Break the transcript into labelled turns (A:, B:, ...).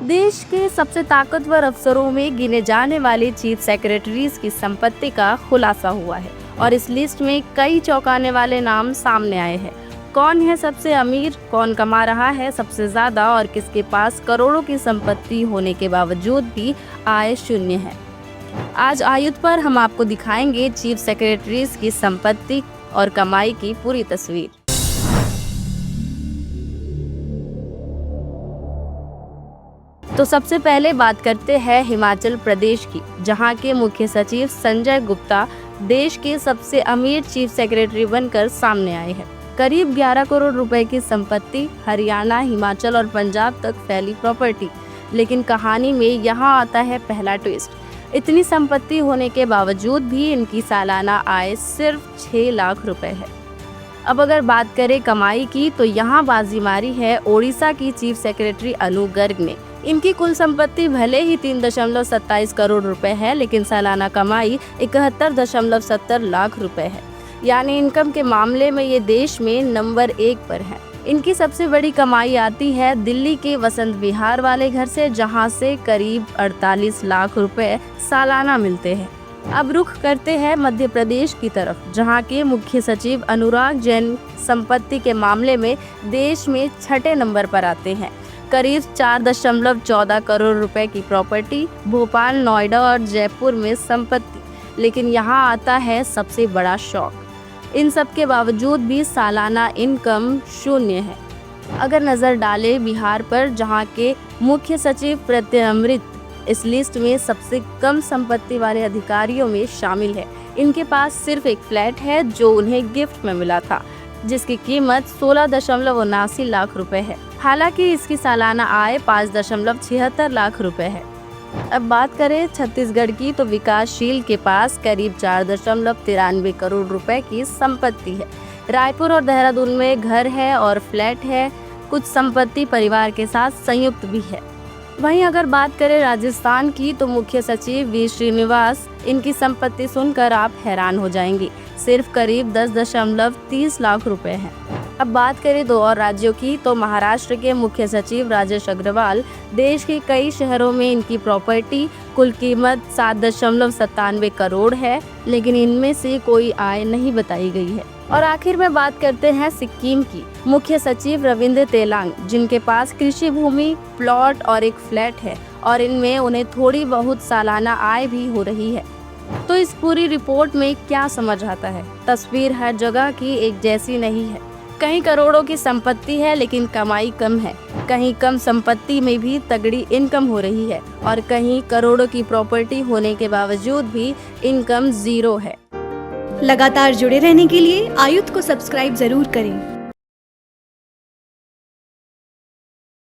A: देश के सबसे ताकतवर अफसरों में गिने जाने वाले चीफ सेक्रेटरीज की संपत्ति का खुलासा हुआ है और इस लिस्ट में कई चौंकाने वाले नाम सामने आए हैं। कौन है सबसे अमीर, कौन कमा रहा है सबसे ज्यादा और किसके पास करोड़ों की संपत्ति होने के बावजूद भी आय शून्य है। आज आयुध पर हम आपको दिखाएंगे चीफ सेक्रेटरीज की संपत्ति और कमाई की पूरी तस्वीर। तो सबसे पहले बात करते हैं हिमाचल प्रदेश की, जहां के मुख्य सचिव संजय गुप्ता देश के सबसे अमीर चीफ सेक्रेटरी बनकर सामने आए हैं। करीब 11 करोड़ रुपए की संपत्ति, हरियाणा, हिमाचल और पंजाब तक फैली प्रॉपर्टी। लेकिन कहानी में यहाँ आता है पहला ट्विस्ट। इतनी संपत्ति होने के बावजूद भी इनकी सालाना आय सिर्फ 6 लाख रुपए है। अब अगर बात करें कमाई की, तो यहाँ बाजी मारी है ओडिशा की चीफ सेक्रेटरी अनु गर्ग ने। इनकी कुल संपत्ति भले ही 3.27 करोड़ रुपए है, लेकिन सालाना कमाई 71.70 लाख रुपए है। यानी इनकम के मामले में ये देश में नंबर 1 पर है। इनकी सबसे बड़ी कमाई आती है दिल्ली के वसंत विहार वाले घर से, जहां से करीब 48 लाख रुपए सालाना मिलते हैं। अब रुख करते हैं मध्य प्रदेश की तरफ, जहां के मुख्य सचिव अनुराग जैन संपत्ति के मामले में देश में 6ठे नंबर पर आते हैं। करीब 4.14 करोड़ रुपए की प्रॉपर्टी, भोपाल, नोएडा और जयपुर में संपत्ति। लेकिन यहाँ आता है सबसे बड़ा शौक। इन सब के बावजूद भी सालाना इनकम शून्य है। अगर नज़र डालें बिहार पर, जहाँ के मुख्य सचिव प्रत्यय अमृत इस लिस्ट में सबसे कम संपत्ति वाले अधिकारियों में शामिल है। इनके पास सिर्फ एक फ्लैट है जो उन्हें गिफ्ट में मिला था, जिसकी कीमत 16.79 लाख रुपए है। हालांकि इसकी सालाना आय 5.76 लाख रुपए है। अब बात करें छत्तीसगढ़ की, तो विकासशील के पास करीब 4.93 करोड़ रुपए की संपत्ति है। रायपुर और देहरादून में घर है और फ्लैट है। कुछ संपत्ति परिवार के साथ संयुक्त भी है। वहीं अगर बात करें राजस्थान की, तो मुख्य सचिव वी श्रीनिवास, इनकी संपत्ति सुनकर आप हैरान हो जाएंगी। सिर्फ करीब 10.30 लाख रुपए है। अब बात करें 2 और राज्यों की, तो महाराष्ट्र के मुख्य सचिव राजेश अग्रवाल, देश के कई शहरों में इनकी प्रॉपर्टी, कुल कीमत 7.97 करोड़ है, लेकिन इनमें से कोई आय नहीं बताई गई है। और आखिर में बात करते हैं सिक्किम की, मुख्य सचिव रविंद्र तेलांग, जिनके पास कृषि भूमि, प्लॉट और एक फ्लैट है और इनमें उन्हें थोड़ी बहुत सालाना आय भी हो रही है। तो इस पूरी रिपोर्ट में क्या समझ आता है? तस्वीर हर जगह की एक जैसी नहीं है। कहीं करोड़ों की संपत्ति है लेकिन कमाई कम है, कहीं कम संपत्ति में भी तगड़ी इनकम हो रही है और कहीं करोड़ों की प्रॉपर्टी होने के बावजूद भी इनकम 0 है।
B: लगातार जुड़े रहने के लिए आयुध को सब्सक्राइब जरूर करें।